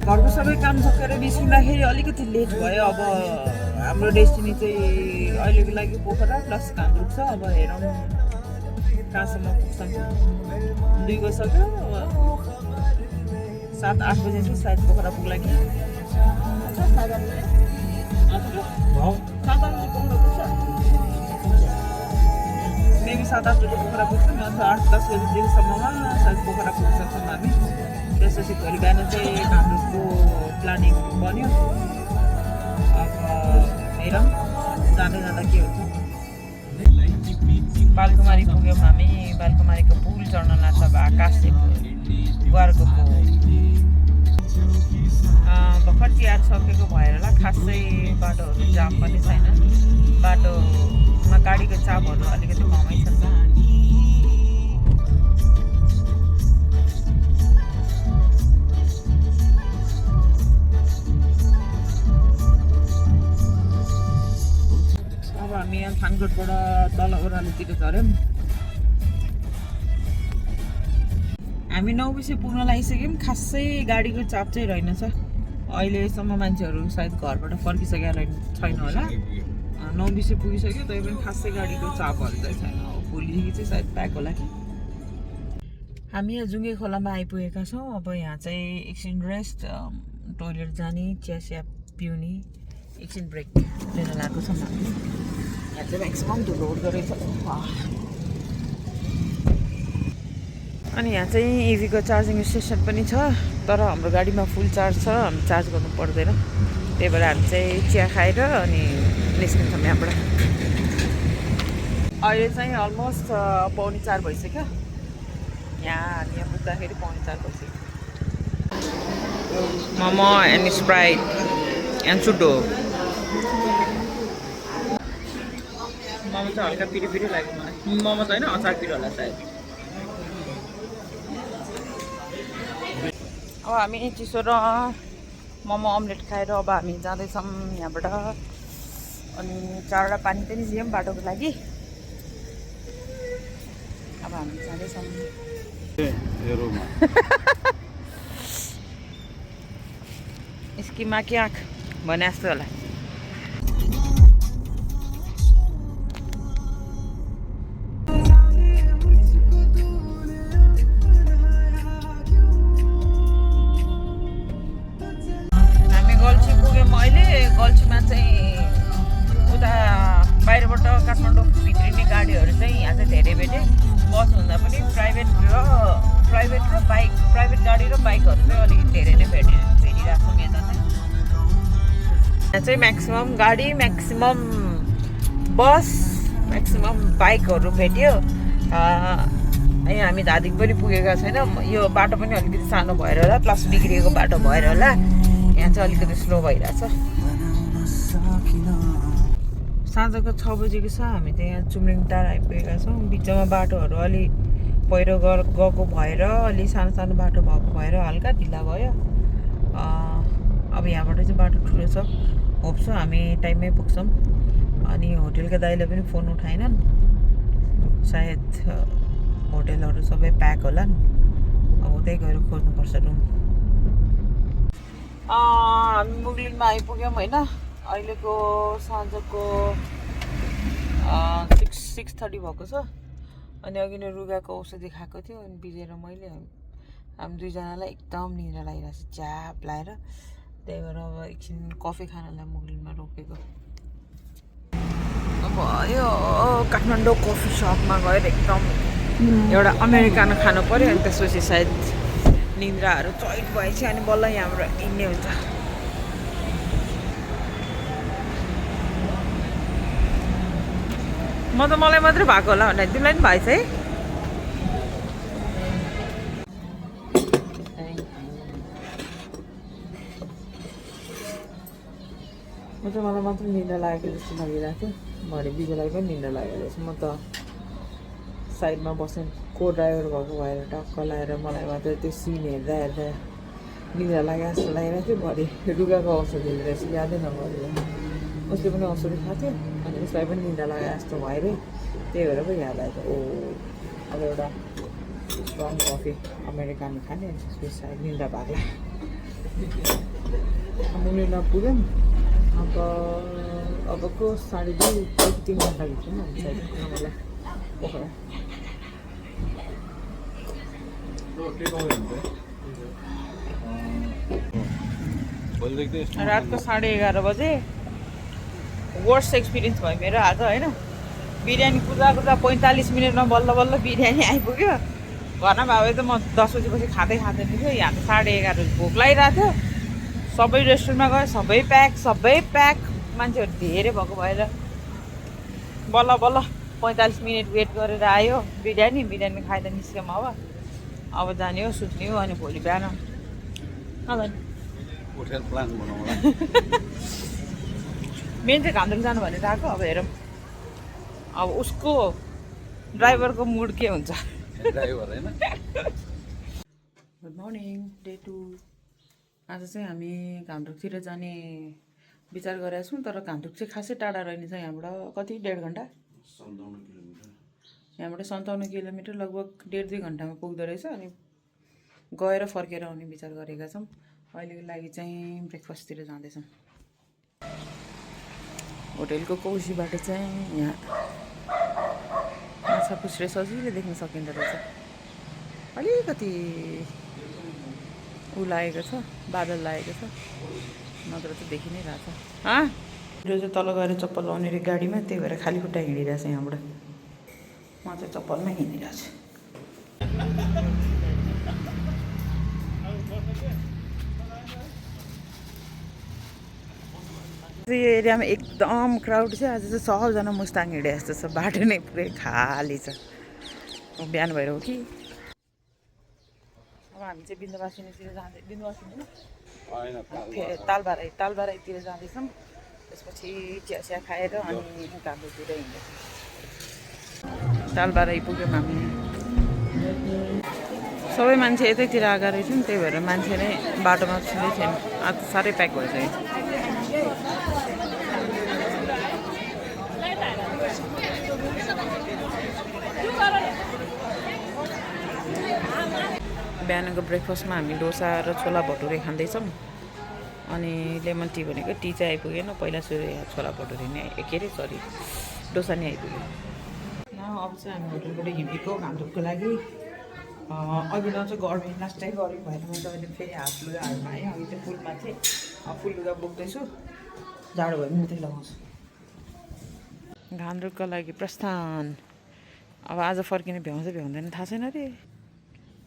घरको सबै काम सकेर निस्किँदाखेरि अलिकति लेट भयो। अब हाम्रो डेस्टिनी चाहिँ अहिलेको लागि पोखरा प्लस कामरुक छ। अब हेरौँ कहाँसम्म पुग्छौँ। 2 बजिसक्यो, 7-8 बजे चाहिँ सायद पोखरा पुग्ला कि 7-8 बजे मेबी 7-8 बजे पोखरा पुग्छौँ अथवा 8-10 बजीसम्ममा सायद पोखरा पुग्न सक्छौँ हामी। त्यसपछि भोलि बिहान चाहिँ कामरुकको प्लानिङ बन्यो। अब हेरौँ जाँदै जाँदा के हुन्छ। बालकुमारी पुग्यौँ हामी। बालकुमारीको पुल चढ्न लाग्छ। अब आकाश गुवारको भर्खर चिया सकेको भएर होला खासै बाटोहरू जाम पनि छैन। बाटोमा गाडीको चापहरू अलिकति कमै छ। अब हामी यहाँ थानकोटबाट तल ओह्रालोतिर झऱ्यौँ। हामी 9 बजी पुग्न लागिसक्यौँ। खासै गाडीको चाप चाहिँ रहेनछ। अहिलेसम्म मान्छेहरू सायद घरबाट फर्किसकेर छैन होला। 9 बजी पुगिसक्यो तै पनि खासै गाडीको चापहरू चाहिँ छैन। भोलिदेखि चाहिँ सायद प्याक होला कि। हामी यहाँ जुङ्गे खोलामा आइपुगेका छौँ। अब यहाँ चाहिँ एकछिन रेस्ट, टोइलेट जाने, चिया पिउने, एकछिन ब्रेक लिन लागेको छौँ हामी। यहाँ चाहिँ म्याक्सिमम धुलो उठ्दो रहेछ। अनि यहाँ चाहिँ इभीको चार्जिङ स्टेसन पनि छ, तर हाम्रो गाडीमा फुल चार्ज छ। हामी चार्ज गर्नु पर्दैन। त्यही भएर हामी चाहिँ चिया खाएर अनि निस्किन्छौँ यहाँबाट। अहिले चाहिँ अलमोस्ट 3:45 भइसक्यो। यहाँ पुग्दाखेरि 3:45 भइसक्यो। मोमो एन्ड स्प्राइट एन्ड सुडो। मोमो चाहिँ हल्का पिरो लाग्यो मलाई। मोमो चाहिँ होइन, अचार पिरो होला सायद। अब हामी चिसो र मोमो अमलेट खाएर अब हामी जाँदैछौँ यहाँबाट। अनि 4वटा पानी पनि दियौँ बाटोको लागि। अब हामी जाँदैछौँ। स्किमा के आँख भने जस्तो होला। गल्छीमा चाहिँ उता बाहिरबाट काठमाडौँ भित्रिने गाडीहरू चाहिँ यहाँ चाहिँ धेरै भेटे। बस भन्दा पनि प्राइभेट गाडी र बाइकहरू चाहिँ अलिकति धेरै नै भेटिरहेको छौँ यता चाहिँ। यहाँ चाहिँ म्याक्सिमम गाडी, म्याक्सिमम बस, म्याक्सिमम बाइकहरू भेट्यो। यहाँ हामी धादिङ पनि पुगेका छैनौँ। यो बाटो पनि अलिकति सानो भएर होला, प्लस बिग्रिएको बाटो भएर होला यहाँ चाहिँ अलिकति स्लो भइरहेछ। साँझको 6 बजेको छ। हामी चाहिँ यहाँ चुम्रिङ टार आइपुगेका छौँ। बिचमा बाटोहरू अलि पहिरो गएको भएर अलि सानो बाटो भएको भएर हल्का ढिला भयो। अब यहाँबाट चाहिँ बाटो ठुलो छ। होप्छु हामी टाइममै पुग्छौँ। अनि होटेलका दाइले पनि फोन उठाएनन्। सायद होटेलहरू सबै प्याक होलान्। अब उतै गएर खोज्नुपर्छ रुम। हामी मुगलिनमा आइपुग्यौँ होइन। अहिलेको साँझको 6:30 भएको छ। अनि अघि नै रुगाको औषधि खाएको थियो। अनि बिजेर मैले हामी दुईजनालाई एकदम निद्रा लागिरहेको छ च्याप लाएर। त्यही भएर अब एकछिन कफी खानलाई मुगलिनमा रोकेको। अब यो काठमाडौँ कफी सपमा गएर एकदम एउटा अमेरिकानो खानु पऱ्यो। अनि त्यसपछि सायद निन्द्राहरू चैट भएछ अनि बल्ल यहाँबाट हिँड्ने हुन्छ। मलाई मात्रै भएको होला भनेर तिमीलाई पनि भएछ है। मलाई मात्रै निन्द्रा लागेको जस्तो लागिरहेको थियो। भरे बिजुलाई पनि निन्द्रा लागेको रहेछ। म त साइडमा बसेँ। को ड्राइभर भएको भएर टक्क लगाएर मलाई मात्रै त्यो सिन हेर्दा निद्रा लागेको जस्तो लागिरहेको थियो। भरे रुगाको औषधिले रहेछ, यादै नगरेर। उसले पनि औषधि खाएको थियो अनि उसलाई पनि निद्रा लागेको जस्तो भयो अरे। त्यही भएर पो याद आयो। अब एउटा स्ट्रङ कफी अमेरिकानो खाने, अनि त्यसपछि सायद निद्रा भाग्ला। उनीहरूलाई पुग्यौँ अबको 2.5-3 घन्टाभित्रमा हुन्छ मलाई पोखरा। रातको 11:30 बजे वर्स्ट एक्सपिरियन्स भयो मेरो आज होइन। बिरयानी कुदा 45 मिनटमा बल्ल बिरयानी आइपुग्यो। घरमा भए त म 10 बजीपछि खाँदै थिएँ। यहाँ त 11:30 भोक लागिरहेको थियो। सबै रेस्टुरेन्टमा गयो, सबै प्याक मान्छेहरू धेरै भएको भएर बल्ल 45 मिनट वेट गरेर आयो बिरयानी खाएर निस्क्यौँ। अब जाने हो, सुत्ने हो, अनि भोलि बिहान होटल प्लान बनाउँला। मेन चाहिँ घामदुङ जानु भनेर आएको। अब हेरौँ अब उसको ड्राइभरको मुड के हुन्छ। ड्राइभर होइन। Good morning, day 2। आज चाहिँ हामी घामदुङतिर जाने विचार गरेका छौँ। तर घामदुङ चाहिँ खासै टाढा रहेछ यहाँबाट। कति 1.5 घन्टा? 57 किलोमिटर। यहाँबाट 57 किलोमिटर, लगभग 1.5-2 घन्टामा पुग्दो रहेछ। अनि गएर फर्केर आउने विचार गरेका छौँ। अहिलेको लागि चाहिँ ब्रेकफास्टतिर जाँदैछौँ। होटेलको कौसीबाट चाहिँ यहाँ माछा पुछ्रे सजिलो देख्न सकिँदो रहेछ। अलिकति लागेको छ, बादल लागेको छ, नत्र त देखि नै रहेछ। यो चाहिँ तल गएर चप्पल लाउने रे गाडीमा, त्यही भएर खाली खुट्टा हिँडिरहेछ यहाँबाट। म चाहिँ चप्पलमै हिँडिरहेको छु। यो एरियामा एकदम क्राउड छ। आज चाहिँ 100जना मुस्ताङ हिँडे जस्तो छ। बाटो नै पुरै खाली छ। बिहान भएर हो कि। अब हामी चाहिँ बिन्दुवासिनीतिर जाँदै, बिन्दुवासिनी तालबाराईतिर जाँदैछौँ। त्यसपछि चिया खाएर अनि घामदुङतिर हिँड्दैछौँ। तालबाराई पुग्यौँ हामी। सबै मान्छे यतैतिर आएका रहेछन्, त्यही भएर मान्छे नै बाटोमा छुँदै थिएन। आज साह्रै प्याक भइसक्यो। बिहानको ब्रेकफास्टमा हामी डोसा र छोला भटुरे खाँदैछौँ। अनि लेमन टी भनेको टी चाहिँ आइपुगेन। पहिला सुरु छोला भटुरे नै डोसा नै आइपुग्यो। अब चाहिँ हामी होटलबाट हिँडेको घामदुङको लागि। अघि चाहिँ गर्मी लास्टै गर्मी भएर म त अहिले फेरि हात लुगा हाल्नु आएँ। अघि त्यो फुलमा थिएँ, फुल लुगा बोक्दैछु। जाडो भयो भने मात्रै लगाउँछु। घामदुङको लागि प्रस्थान। अब आज फर्किने भ्याउँछ भ्याउँदैन थाहा छैन रे।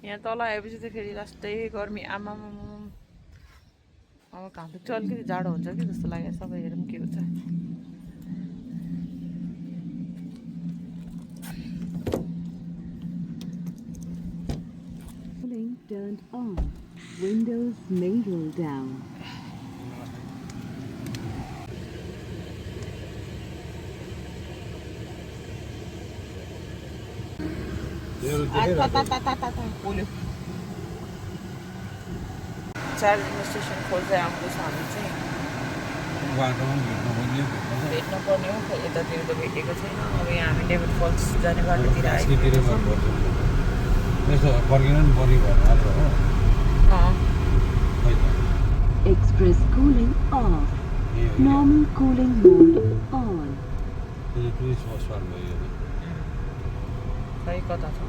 यहाँ तल आएपछि चाहिँ फेरि लास्टै गर्मी। आमामा अब घामदुङ चाहिँ अलिकति जाडो हुन्छ कि जस्तो लाग्यो। सबै हेरौँ के हुन्छ। Turned on. Windows may roll down. Charging station खोल्दै आउँदैछ हामी चाहिँ। भेट्न पर्ने हो। यतातिर त भेटेको छैन। अब यहाँ हामी डेभिड फल्स जाने बाटोतिर आइपुगेको Express cooling off. Normal cooling mode on. खै कता छ?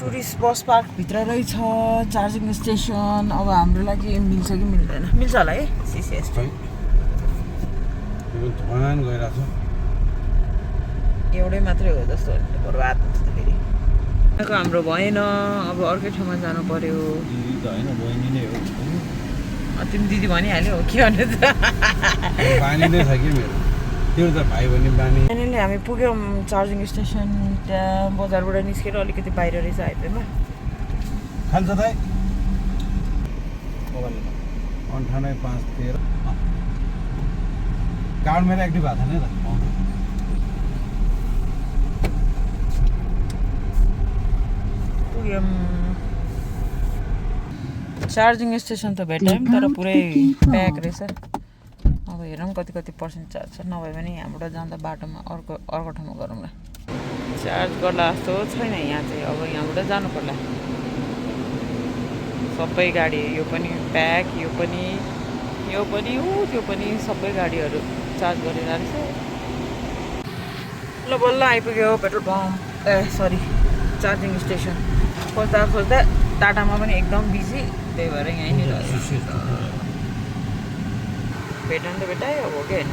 टुरिस्ट बस पार्क भित्र रहेछ चार्जिङ स्टेसन। अब हाम्रो लागि मिल्छ कि मिल्दैन? मिल्छ होला है। सिसिएस एउटै मात्रै हो जस्तो बर्बाद हुन्छ त फेरि। हाम्रो भएन, अब अर्कै ठाउँमा जानु पर्यो। तिमी दिदी भनिहाल्यो के भन्नु त। फाइनली हामी पुग्यौँ चार्जिङ स्टेसन। त्यहाँ बजारबाट निस्केर अलिकति बाहिर रहेछ हाइवेमा। खान्छ त 98.513 कार्ड मेरो एक्टिभ भएको छैन त। पुग्यौँ चार्जिङ स्टेसन त भेट्यौँ, तर पुरै प्याक रहेछ। अब हेरौँ कति पर्सेन्ट चार्ज छ। नभए पनि यहाँबाट जाँदा बाटोमा अर्को ठाउँमा गरौँला। चार्ज गर्ला जस्तो छैन यहाँ चाहिँ। अब यहाँबाट जानु पर्ला। सबै गाडी यो पनि प्याक यो पनि त्यो पनि सबै गाडीहरू चार्ज गरेर रहेछ ल बल्ल आइपुग्यो petrol pump sorry charging station खोज्दा टाटामा पनि एकदम बिजी त्यही भएर यहीँनिर भेटाउनु त भेटायो अब के होइन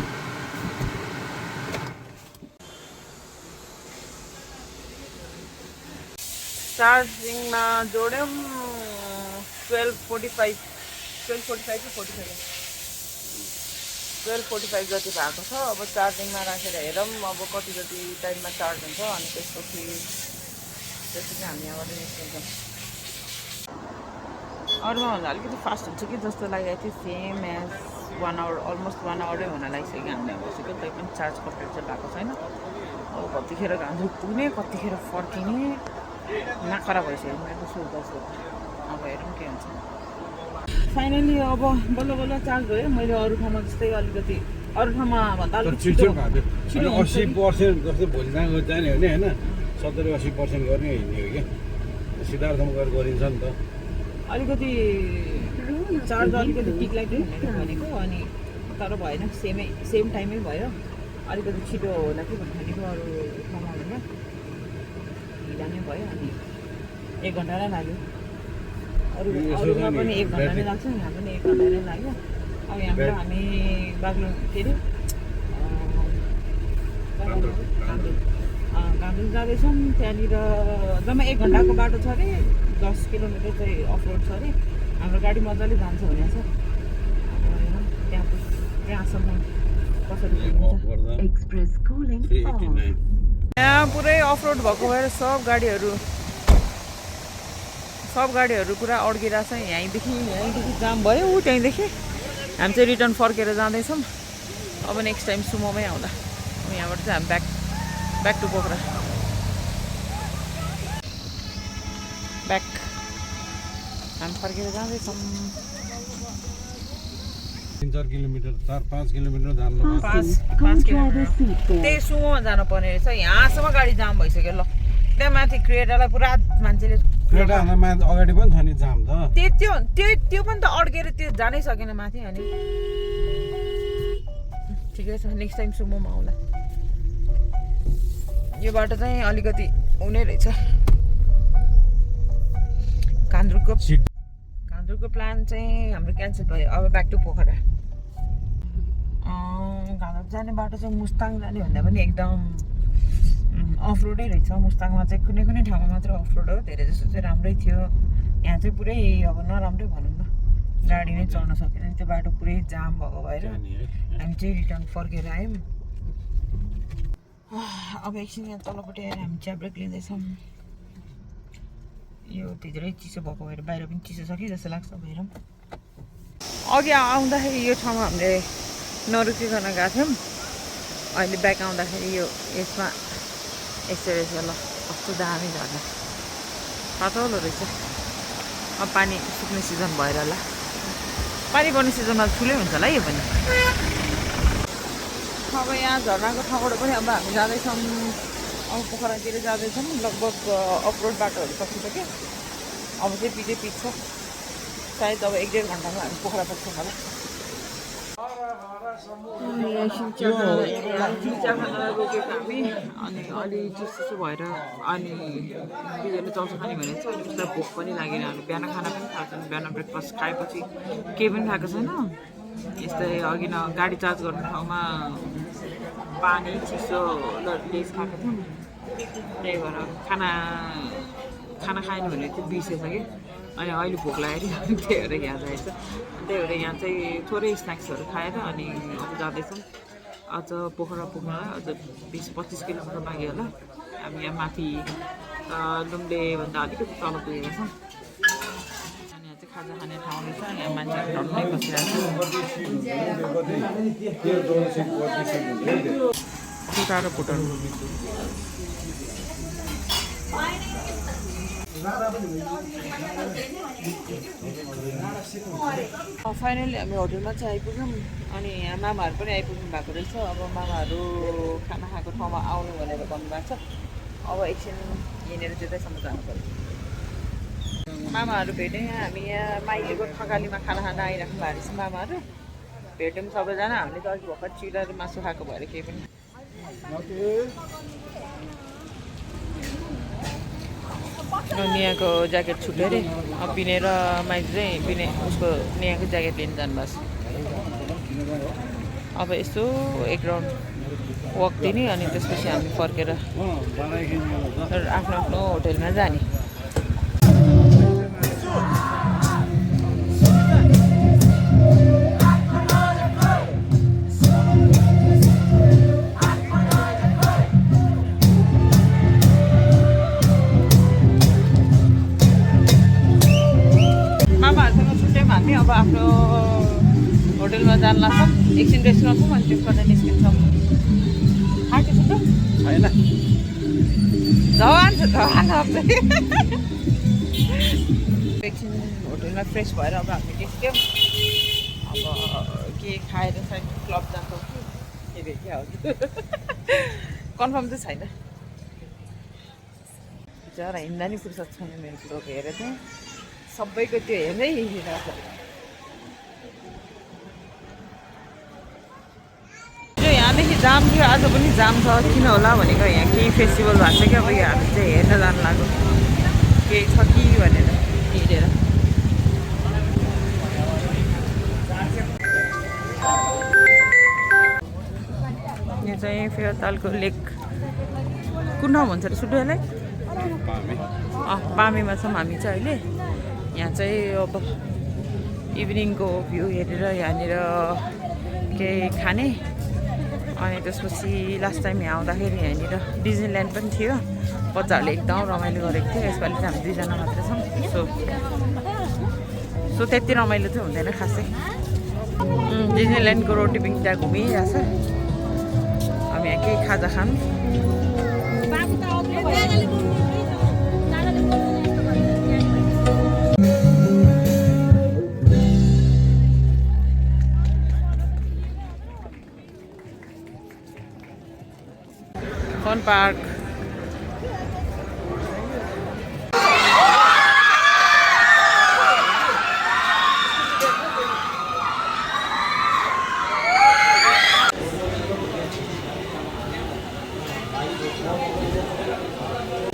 चार्जिङमा जोड्यौँ 12:45 कि 45 12:45 जति भएको छ अब चार्जिङमा राखेर हेरौँ अब कति जति टाइममा चार्ज हुन्छ अनि त्यसपछि हामी यहाँबाट निस्किन्छौँ अरूमा भन्दा अलिकति फास्ट हुन्छ कि जस्तो लागिरहेको थियो सेम एज 1 आवर अलमोस्ट 1 आवरै हुन लागिसक्यो हामीले बसेको त्यही पनि चार्ज कम्प्लिट चाहिँ भएको छैन अब कतिखेर घाँधु पुग्ने कतिखेर फर्किने नखरा भइसक्यो मेरो सोच्दा अब हेरौँ के हुन्छ फाइनली अब बल्ल चार्ज भयो मैले अरू ठाउँमा जस्तै अलिकति अरू ठाउँमा भन्दा अलिकति छिटो 80% जस्तो भोलि जाने हो नि होइन 70-80% गर्ने हिँड्ने हो क्या सिद्धार्थमा गएर गरिन्छ नि त अलिकति चार्ज अलिकति टिक लाग्यो भनेको अनि तर भएन सेम टाइमै भयो अलिकति छिटो होला कि भनेको अरू ठाउँमा भन्दा ढिला नै भयो अनि 1 घन्टा नै लाग्यो अरूमा पनि 1 घन्टा नै लाग्छ यहाँ पनि 1 घन्टा नै लाग्यो अब यहाँबाट हामी बाग्लुङ के अरे गान्तोक जाँदैछौँ त्यहाँनिर जम्मा 1 घन्टाको बाटो छ अरे 10 किलोमिटर चाहिँ अफरोड छ अरे हाम्रो गाडी मजाले जान्छ भनेको छ त्यहाँसम्म कसरी यहाँ पुरै अफरोड भएको भएर सब गाडीहरू पुरा अड्किरहेको छ यहीँदेखि जाम भयो त्यहीँदेखि हामी चाहिँ रिटर्न फर्केर जाँदैछौँ अब नेक्स्ट टाइम सुमोमै आउँदा यहाँबाट चाहिँ हामी ब्याक टु पोखरा हामी फर्केर जाँदैछौँ 3-4 किलोमिटर 4-5 किलोमिटर जानु 5 किलोमिटर त्यही सुमोमा जानुपर्ने रहेछ यहाँसम्म गाडी जाम भइसक्यो ल त्यहाँ माथि क्रिएटालाई पुरा मान्छेले अगाडि पनि छ नि जाम त त्यो पनि त अड्केर त्यो जानै सकेन माथि अनि ठिकै छ नेक्स्ट टाइम सुमोमा आउँला यो बाटो चाहिँ अलिकति हुने रहेछ कान्द्रुकको प्लान चाहिँ हाम्रो क्यान्सल भयो अब ब्याक टु पोखरा कान्द्रुक जाने बाटो चाहिँ मुस्ताङ जाने भन्दा पनि एकदम अफरोडै रहेछ मुस्ताङमा चाहिँ कुनै ठाउँमा मात्र अफरोड हो धेरै जस्तो चाहिँ राम्रै थियो यहाँ चाहिँ पुरै अब नराम्रै भनौँ न गाडी नै चढ्न सकेन त्यो बाटो पुरै जाम भएको भएर हामी चाहिँ रिटर्न फर्केर आयौँ अब एकछिन यहाँ तलपट्टि आएर हामी चिया ब्रेक लिँदैछौँ यो भित्रै चिसो भएको भएर बाहिर पनि चिसो छ कि जस्तो लाग्छ हेरौँ अघि आउँदाखेरि यो ठाउँमा हामीले नरुकिकन गएको थियौँ अहिले ब्याक आउँदाखेरि यो यसमा यस्तो रहेछ ल कस्तो दामी झर्ना पातलो रहेछ अब पानी सुक्ने सिजन भएर होला पानी पर्ने सिजनमा ठुलै हुन्छ होला यो पनि अब यहाँ झर्नाको ठाउँबाट पनि अब हामी जाँदैछौँ अब पोखरातिर जाँदैछौँ लगभग अफरोड बाटोहरू सकिसक्यो अब चाहिँ पिच छ सायद अब 1-1.5 घन्टामा हामी पोखरा पुग्छौँ होला चिया खाना रोकेको हामी अनि अलि चिसो भएर अनि बिजुली चल्छ खाने भनेको छ अनि उसलाई भोक पनि लागेन हामी बिहान खाना पनि खाएको छैन बिहान ब्रेकफास्ट खाएपछि केही पनि खाएको छैन यस्तै अघि न गाडी चार्ज गर्ने ठाउँमा पानी चिसो लेस खाएको थियौँ त्यही भएर खाना खाएन भने चाहिँ बिर्सेछ कि अनि अहिले भोक लाग्यो अरे त्यही भएर यहाँ जाएछ त्यही भएर यहाँ चाहिँ थोरै स्न्याक्सहरू खाएर अनि अब जाँदैछौँ अझ पोखरा पुग्नलाई अझ 20-25 किलोमिटर बाँकी होला हामी यहाँ माथि लुम्डेभन्दा अलिकति तल पुगेका छौँ अनि यहाँ चाहिँ खाजा खाने ठाउँ रहेछ यहाँ मान्छेहरू डल्लै बसिरहेको छ टाढो फुटाउनु फाइनली हामी होटलमा चाहिँ आइपुग्यौँ अनि यहाँ मामाहरू पनि आइपुग्नु भएको रहेछ अब मामाहरू खाना खाएको ठाउँमा आउनु भनेर भन्नुभएको छ अब एकछिन हिँडेर त्यतैसम्म जानु पर्यो मामाहरू भेट्यौँ हामी यहाँ माइलीको थकालीमा खाना खान आइराख्नु भएको रहेछ मामाहरू भेट्यौँ सबैजना हामीले त अघि भर्खर चिरा र मासु खाएको भएर केही पनि नियाको ज्याकेट छुट्यो अरे अब बिने र माइती चाहिँ बिने उसको नियाको ज्याकेट लिन जानुभएको छ अब यसो एक राउन्ड वक दिने अनि त्यसपछि हामी फर्केर आफ्नो आफ्नो होटेलमा जाने मामाहरूसँग छुट्यौँ हामी अब आफ्नो होटेलमा जान लाग्छ एकछिन रेस्ट गर्छौँ अनि त्यसबाट निस्किन्छौँ खाएको छुट्यो छैन झवान छ झवान एकछिन होटेलमा फ्रेस भएर अब हामी निस्क्यौँ अब के खाएर सायद क्लब जान्छौँ कि के भेट्यो हजुर कन्फर्म चाहिँ छैन जरा हिँड्दा नि फुर्सद छैन मेरो कुरोको हेरेर चाहिँ सबैको त्यो हेर्दै हिँडिरहेको जो यहाँदेखि जाम थियो आज पनि जाम छ किन होला भनेको यहाँ केही फेस्टिभल भएको छ क्या अब यहाँ हामी चाहिँ हेर्न जानु लाग्यो केही छ कि भनेर हिँडेर यो चाहिँ फेरतालको लेक कुन ठाउँ भन्छ अरे सुडुवालाई पामेमा छौँ हामी चाहिँ अहिले यहाँ चाहिँ अब इभिनिङको भ्यू हेरेर यहाँनिर केही खाने अनि त्यसपछि लास्ट टाइम यहाँ आउँदाखेरि यहाँनिर डिज्नील्यान्ड पनि थियो बच्चाहरूले एकदम रमाइलो गरेको थियो यसपालि चाहिँ हामी दुईजना मात्रै छौँ सो त्यति रमाइलो चाहिँ हुँदैन खासै डिज्नील्यान्डको रोटी पनि त्यहाँ घुमिरहेछ हामी यहाँ केही खाजा खानु Fun park.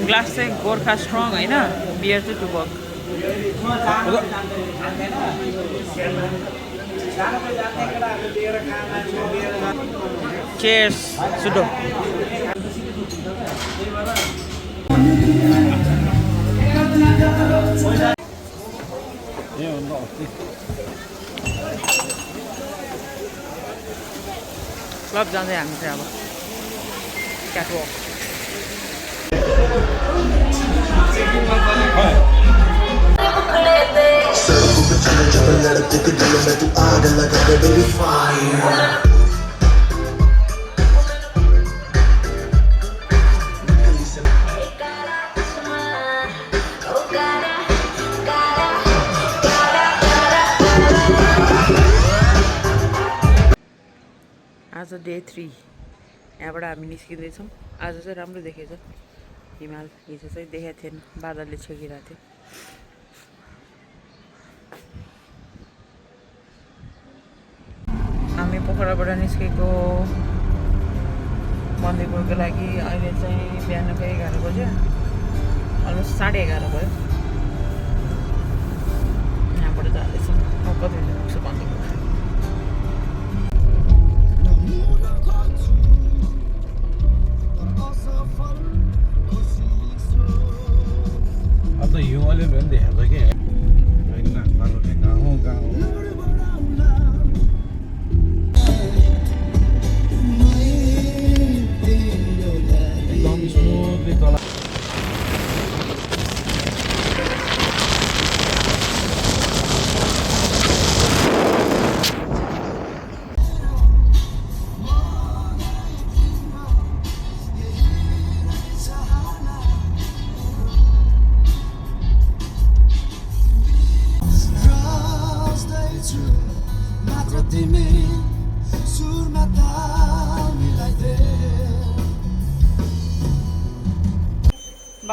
Glass चाहिँ गोर्खा स्ट्रङ होइन बियर चाहिँ टुबक Cheers, Sudo. क्लब जाँदै हामी चाहिँ अब क्याटवक आज डे 3 यहाँबाट हामी निस्किँदैछौँ आज चाहिँ राम्रो देखेछ हिमाल हिजो चाहिँ देखेको थिएन बादलले छेकिरहेको थियो हामी पोखराबाट निस्केको बन्दीपुरको लागि अहिले चाहिँ बिहानको 11 बज्यो अलमोस्ट 11:30 भयो यहाँबाट जाँदैछौँ म कति बजी पुग्छु बन्दीपुर अब त हिउँ अलिअलि पनि देखाएको छ कि गाउँ गाउँ एकदम स्मुथली तल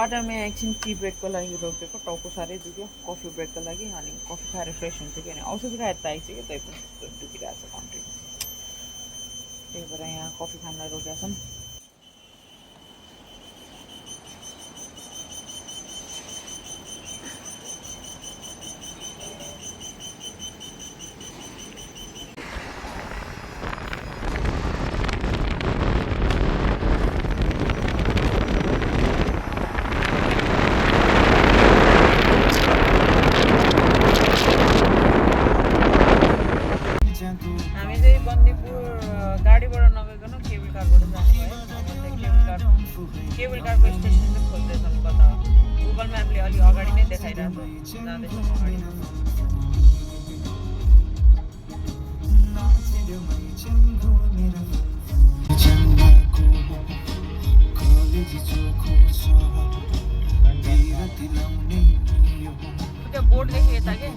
बाटोमा एकछिन टी ब्रेकको लागि रोकेको टाउको साह्रै दुख्यो कफी ब्रेकको लागि अनि कफी खाएर फ्रेस हुन्छ कि अनि औषधि खाएर त आइसक्यो तै पनि दुखिरहेको छ कन्टिन्यू त्यही भएर यहाँ कफी खानलाई रोकेका छौँ हामी चाहिँ बन्दीपुर गाडीबाट नगइकन केबल कारबाट जानुभयो केबल कारको स्टेसन चाहिँ खोज्दैछौँ कता गुगल म्यापले अलि अगाडि नै देखाइरहेको छ जाँदैछौँ अगाडि त्यो बोर्डदेखि यता के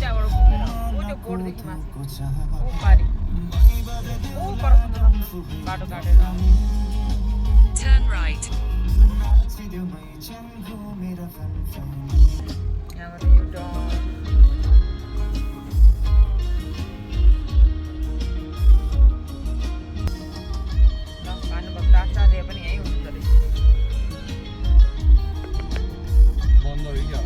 त्यहाँबाट घुमेर त्यो बोर्डदेखि माथि पारि पर बाटो काटेर Turn right. यहाँबाट एउटा भानुभक्त आचार्य पनि यहीँ हुनुहुन्छ रहेछ बन्द हो क्या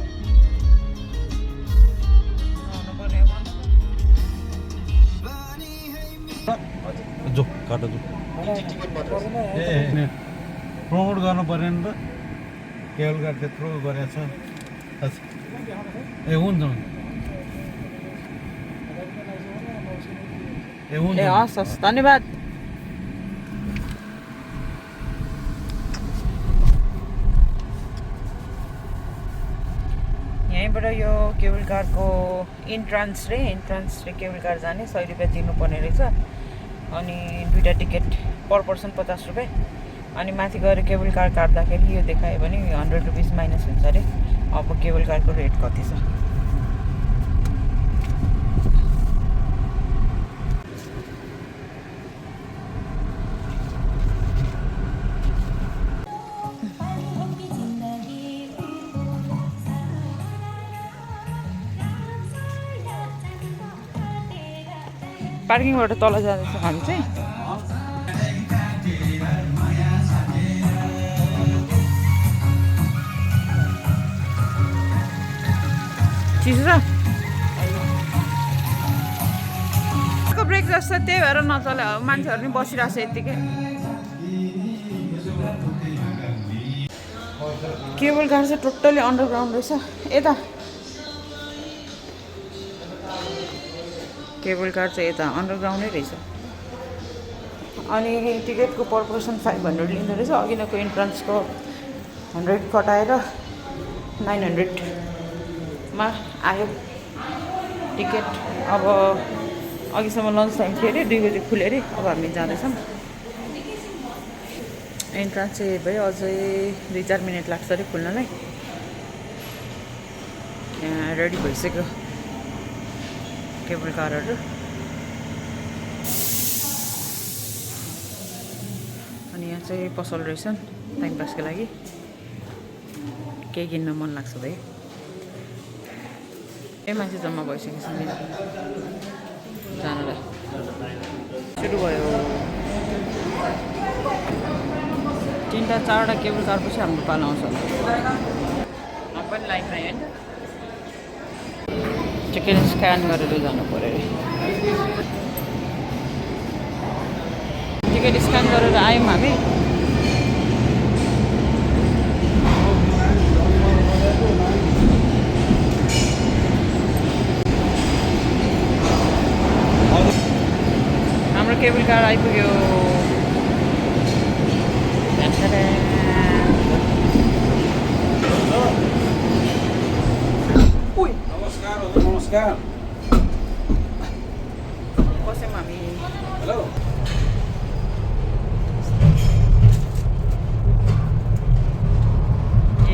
जो काटो जो प्रमोट गर्नु पऱ्यो नि त केवल कार त्यत्रो गरेको छ ए हुन्छ ए हुन्छ ए हस् हस् धन्यवाद यहीँबाट यो केबल कारको इन्ट्रान्स रे केबल कार जाने 100 रुपियाँ तिर्नुपर्ने रहेछ अनि दुईवटा टिकट पर पर्सन 50 रुपियाँ अनि माथि गएर केबल कार काट्दाखेरि यो देखायो भने 100 रुपिस माइनस हुन्छ अरे अब केबल कारको रेट कति छ पार्किङबाट तल जाँदैछौँ हामी चाहिँ चिसो छ ब्रेक जस्तो त्यही भएर नचले मान्छेहरू पनि बसिरहेको छ यत्तिकै केबल कार चाहिँ टोटल्ली अन्डरग्राउन्ड रहेछ यता केबल कार चाहिँ यता अन्डरग्राउन्डै रहेछ अनि टिकटको पर पर्सन 500 लिँदो रहेछ अघिल्लोको इन्ट्रान्सको 100 कटाएर 900 मा आयो टिकट अब अघिसम्म लन्च टाइम थियो अरे 2 बजे खुल्यो अरे अब हामी जाँदैछौँ इन्ट्रान्स चाहिँ भयो अझै 2-4 मिनट लाग्छ अरे खुल्नलाई यहाँ रेडी भइसक्यो केबल कारहरू अनि यहाँ चाहिँ पसल रहेछन् टाइम पासको लागि केही किन्न मन लाग्छ भाइ ए मान्छे जम्मा भइसकेको छ जानलाई सुरु भयो 3-4वटा केबल कार पछि हाम्रो पालो आउँछ म पनि लाइनमा होइन टिकट स्क्यान गरेर जानु पऱ्यो अरे टिकट स्क्यान गरेर आयौँ हामी हाम्रो केबल कार आइपुग्यो नमस्कार बस्यौँ हामी हेलो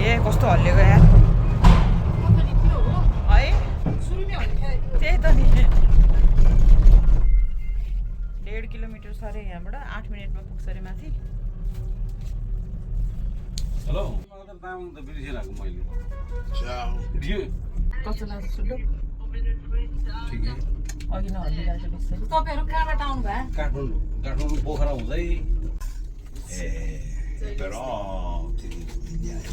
ए कस्तो हल्लिएको यार है त्यही त नि 1.5 किलोमिटर छ अरे यहाँबाट 8 मिनटमा पुग्छ अरे माथि हेलो तामाङ त बिर्सिरहेको मैले कस्तो लाग्छ सुन्नु ठिकै अघि नहल्लिरहेको बेसी तपाईँहरू कहाँबाट आउनु भयो काठमाडौँ पोखरा हुँदै Però ti dico,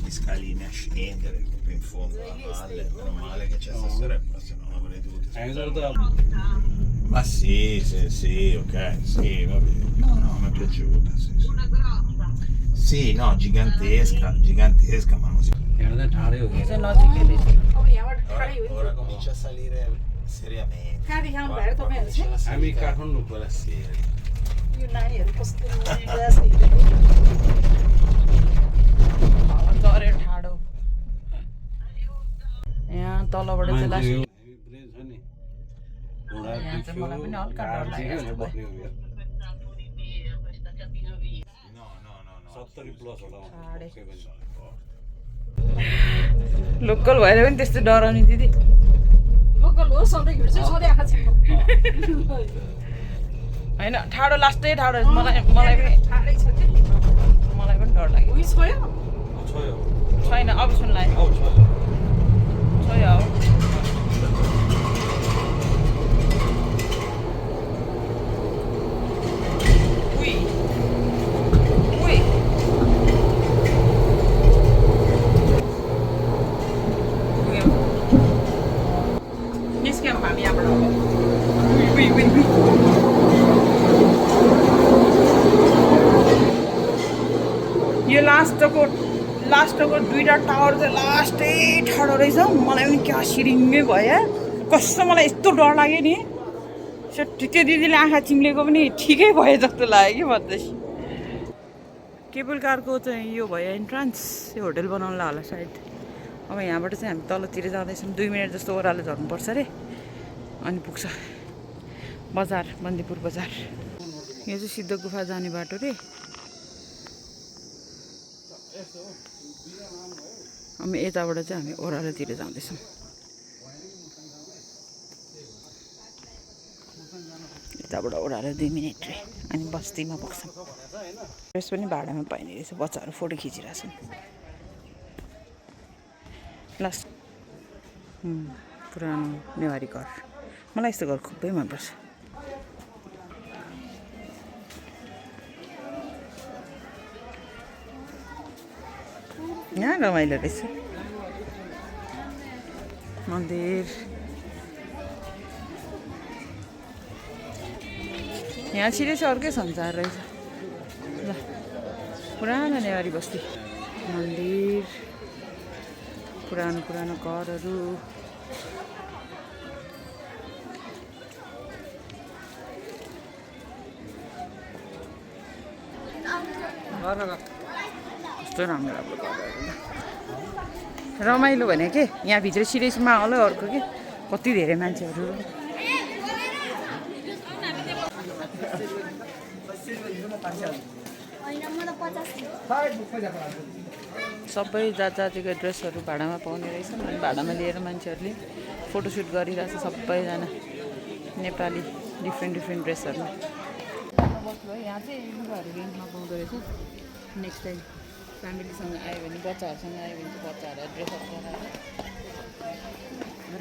gli scalini a scendere qui in fondo alla valle, meno male che c'è stasera, se no avrei dovuto हामी त Ma sì, ok, sì, va bene. No, mi è piaciuta, sì. Sì, no, gigantesca, ma non si... हेर्दा ठाडै हो चाहिँ नजिकै रहेछ Ora comincia a salire seriamente. कहाँ देखाउनु भयो तपाईँहरू चाहिँ हामी काठमाडौँ Quella seria. यो नानीहरू कस्तो डरे ठाडो यहाँ तलबाट चाहिँ लास्ट प्लेन छ नि यहाँ चाहिँ मलाई पनि हल्का डर लागेको छ बस्ने हो यो No. 70 प्लस होला ठाडै। 70 लोकल भएर पनि त्यस्तो डराउने दिदी लोकल हो सधैँ हिँड्छ सधैँ आएको छ होइन ठाडो लास्टै ठाडो मलाई पनि ठाडै छ कि मलाई पनि डर लाग्यो उयो छोयो छोयो छैन अब सुन्लाई आउ छोयो छोयो अब उही उही निस्क्यौँ हामी यहाँबाट अब उही उही उही यो लास्टको दुईवटा टावर चाहिँ लास्टै ठाडो रहेछ मलाई पनि क्या सिरिङ्गै भयो कस्तो मलाई यस्तो डर लाग्यो नि त्यो दिदीले आँखा चिम्लेको पनि ठिकै भयो जस्तो लाग्यो कि भन्दैछ केबल कारको चाहिँ यो भयो इन्ट्रान्स यो होटल बनाउनुलाई होला सायद अब यहाँबाट चाहिँ हामी तलतिर जाँदैछौँ 2 मिनट जस्तो ओह्रालो झर्नुपर्छ अरे अनि पुग्छ बजार बन्दीपुर बजार यो चाहिँ सिद्ध गुफा जाने बाटो रे हामी यताबाट चाहिँ हामी ओह्रालोतिर जाँदैछौँ यताबाट ओह्रालो 2 मिनट रे अनि बस्तीमा पुग्छौँ ड्रेस पनि भाडामा पाइने रहेछ बच्चाहरू फोटो खिचिरहेछन् लास्ट पुरानो नेवारी घर मलाई यस्तो घर खुबै मनपर्छ यहाँ रमाइलो रहेछ मन्दिर यहाँ छिटै चाहिँ अर्कै संसार रहेछ ल पुरानो नेवारी बस्ती मन्दिर पुरानो घरहरू कस्तो राम्रो घरहरू रमाइलो भने के यहाँभित्र सिरियस माहौलै अर्को के कति धेरै मान्छेहरू सबै जात जातिको ड्रेसहरू भाडामा पाउने रहेछन् अनि भाडामा लिएर मान्छेहरूले फोटोसुट गरिरहेछ सबैजना नेपाली डिफ्रेन्ट ड्रेसहरूमा यहाँ चाहिँ लुगाहरू रेन्टमा पाउँदो रहेछ नेक्स्ट टाइम फ्यामिलीसँग आयो भने बच्चाहरूसँग आयो भने चाहिँ बच्चाहरूलाई ड्रेसअप गराएर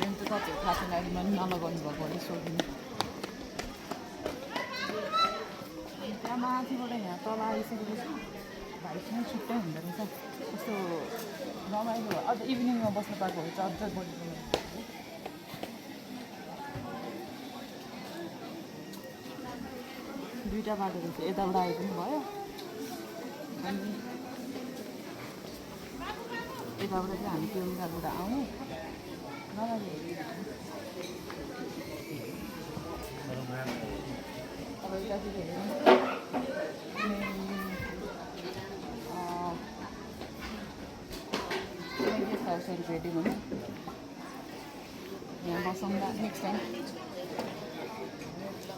रेन्ट चाहिँ कति हो थाहा छैन अहिले मैले नलगाउनु भएको अलिक सोधिनु त्यहाँ माथिबाट यहाँ तल आइसकेपछि भाइसँग छुट्टै हुँदो रहेछ कस्तो रमाइलो भयो अझ इभिनिङमा बस्नु पाएको भए चाहिँ अझ बढी दुईवटा बाटो रहेछ यताबाट आए पनि भयो अनि यताबाट चाहिँ हामी केवलबाट आउने नराम्रो अब यतातिर हेर्नु 20,000 रुपियाँ दिउँ भने यहाँ बसौँला नेक्स्ट टाइम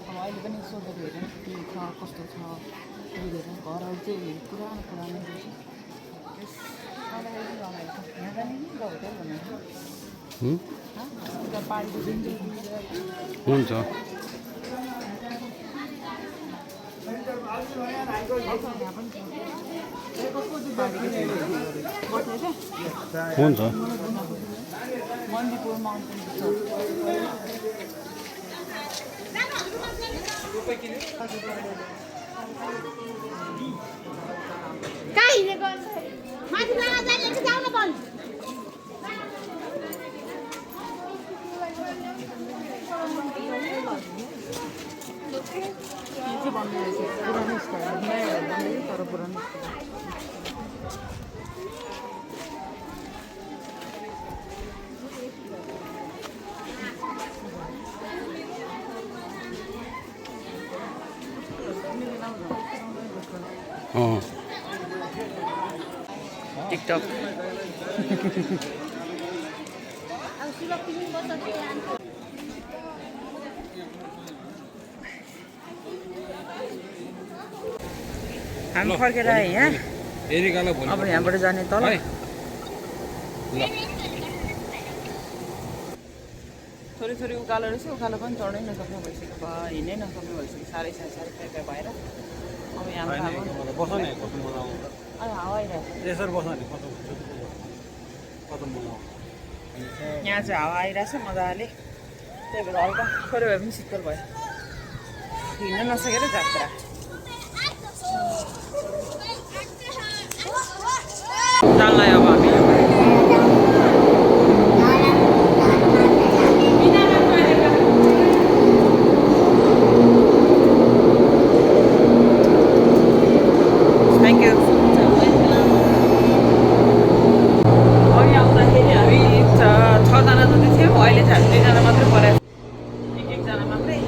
अब अहिले पनि सोधेर हेरौँ के छ कस्तो छ हेरेर घरहरू चाहिँ पुरानो रहेछ यहाँ जाने नि होटल भन्नु पार्टी हुन्छ यहाँ पनि हुन्छ मन्दिपुर माउन्टेन कहाँ हिँडेको माथि लागा जाने कि जाउन पर्ने पुरानो स्टाइल नयाँ भन्दै तर पुरानो टिकटक हामी फर्केर आए यहाँ अब यहाँबाट जाने तल थोरै थोरै उकालो रहेछ उकालो पनि चढ्नै नसक्ने भइसक्यो बा हिँड्नै नसक्ने भइसक्यो साह्रै प्यापा भएर अब यहाँबाट बस नि कस्तो मजा आउँछ हावा आइरहेको यसरी बस नि कस्तो मजा आउँछ यहाँ चाहिँ हावा आइरहेछ मजाले त्यही भएर हल्का थोरै भए पनि शीतल भयो हिँड्न नसकेर जात्रा जान्लाई अब हामी थ्याङ्क यू अघि आउँदाखेरि हामी 6 जना जति थियौँ अहिले चाहिँ हामी 2 जना मात्रै पऱ्यो एकजना मात्रै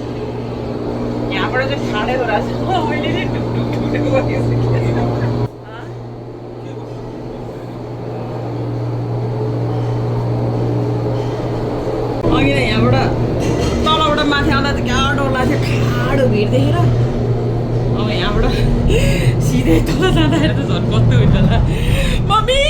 यहाँबाट चाहिँ ठाडै हो रहेछ मैले चाहिँ ढुकढुक गरिसकेको अघि नै यहाँबाट तलबाट माथि आउँदा चाहिँ क्या डर लाग्थ्यो ठाडो भिड देखेर अब यहाँबाट सिधै तल जाँदाखेरि त झन् कस्तो हुन्छ होला मम्मी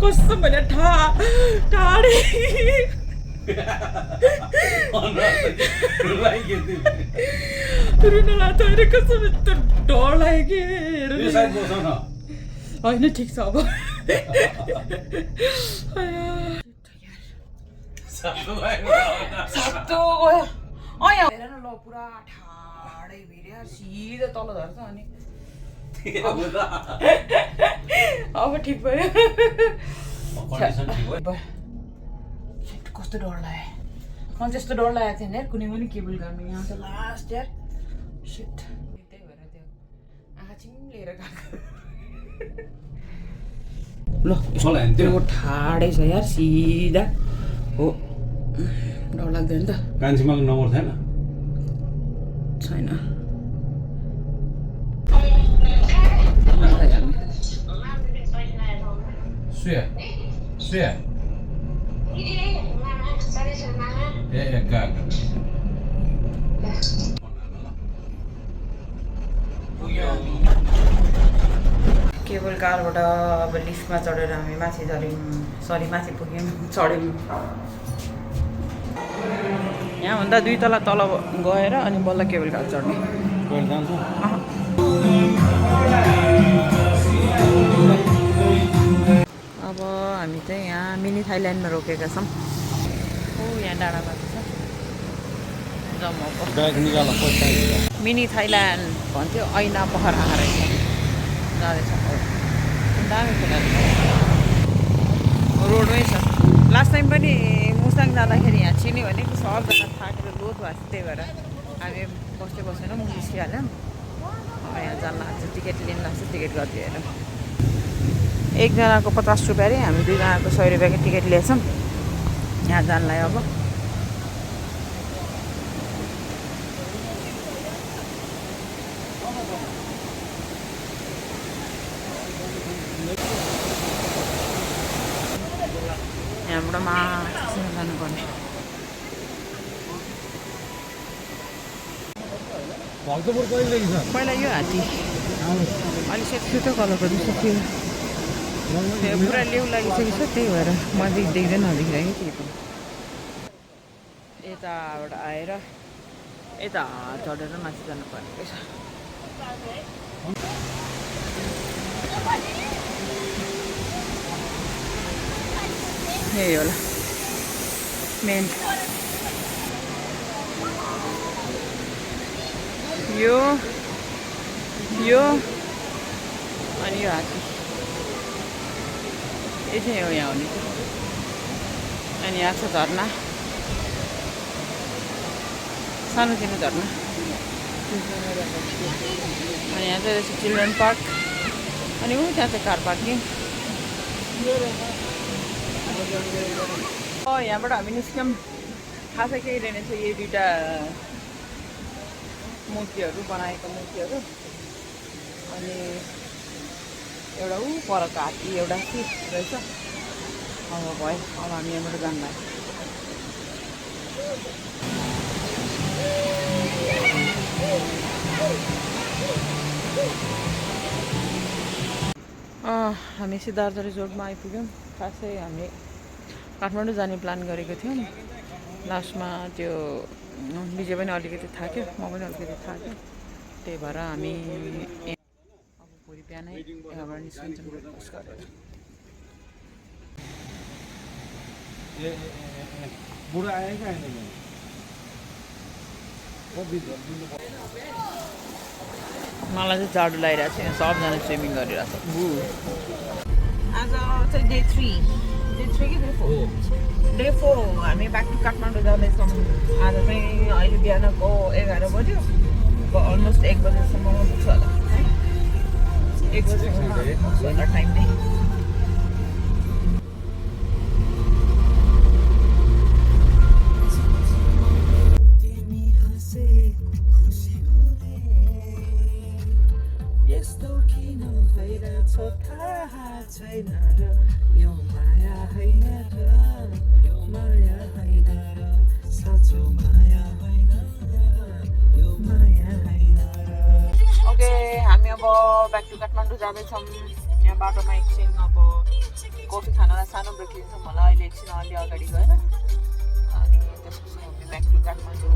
कस्तो मैले टाढे रुन लाग्थ्यो अहिले कस्तो डर लाग्यो होइन ठिक छ अब सक्तो गयो यहाँ हेर न ल पुरा ठाडै भिड्यो सिधै तल झर्छ अनि अब ठिक भयो कस्तो डर लाग्यो मलाई त्यस्तो डर लागेको थिएन यार कुनै पनि केबल गर्नु यहाँ चाहिँ लास्ट यार सिट त्यही भएर त्यो आँखा चिम्लेर गएको ल त्यो ठाडै छ यार सिधा हो डर लाग्दैन त कान्छीमाको नम्बर छैन छैन सुया केबल कारबाट अब लिफ्टमा चढेर हामी माथि झऱ्यौँ माथि पुग्यौँ चढ्यौँ यहाँभन्दा 2 तला तल गएर अनि बल्ल केबल कार चढ्ने अब हामी चाहिँ यहाँ मिनी थाइल्यान्डमा रोकेका छौँ हो यहाँ डाँडामा छ मिनी थाइल्यान्ड भन्थ्यो ऐना पहरा रहेछ जाँदैछ दामी रोडमै छ लास्ट टाइम पनि मुस्ताङ जाँदाखेरि यहाँ छिन्यो भने सबजना थाकेर लोड भएको त्यही भएर हामी बसेनौँ निस्किहाल्यौँ अब यहाँ जान लाग्छ टिकट लिनु लाग्छ टिकट गरिदियो हेर एकजनाको 50 रुपियाँ अरे हामी 2 जनाको 100 रुपियाँको टिकट लिएछौँ यहाँ जानलाई अब यहाँबाट माथिसम्म जानुपर्ने पहिला यो हात्ती अलिक सेतो कलरको जस्तो थियो पुरा लेउ लागिसकेको छ त्यही भएर मैले देख्दैन देखिरहेको केही पनि यताबाट आएर यता चढेर माथि जानुपर्ने रहेछ यही होला मेन यो अनि यो हात्ती यो चाहिँ हो यहाँ हुने अनि यहाँ छ झर्ना सानोतिनो झर्ना अनि यहाँ चाहिँ रहेछ चिल्ड्रेन पार्क अनि ऊ त्यहाँ चाहिँ कार पार्किङ यहाँबाट हामी निस्क्यौँ खासै केही रहेनछ यो दुइटा मूर्तिहरू बनाएको मूर्तिहरू अनि एउटा ऊ परको हात्ती एउटा के रहेछ अब भयो अब हामी यहाँबाट जानु हामी सिद्धार्थ रिजोर्टमा आइपुग्यौँ खासै हामी काठमाडौँ जाने प्लान गरेको थियौँ लास्टमा त्यो विजय पनि अलिकति थाक्यो म पनि अलिकति थाक्यो त्यही भएर हामी अब भोलि बिहानै यहाँबाट निस्किन्छौँ ब्रेकफास्ट गरेर बुढा आयो क्या आएन मलाई चाहिँ जाडो लगाइरहेको छ यहाँ सबजना स्विमिङ गरिरहेको छ आज चाहिँ डे 3 कि डे 4 हो हामी ब्याक टु काठमाडौँ जाँदैछौँ आज चाहिँ अहिले बिहानको 11 बज्यो अब अलमोस्ट 1 बजेसम्म पुग्छ होला है 1 बजेसम्म पुग्छ होला टाइम नै ओके हामी अब ब्याक टु काठमाडौँ जाँदैछौँ यहाँ बाटोमा एकछिन अब कफी खानलाई सानो ब्रेक लिन्छौँ होला अहिले एकछिन अलि अगाडि गएर अनि त्यसपछि हामी ब्याक टु काठमाडौँ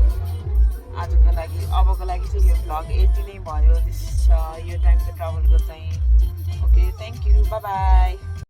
आजको लागि अबको लागि चाहिँ यो भ्लग यति नै भयो यो टाइमको ट्राभलको चाहिँ okay thank you by by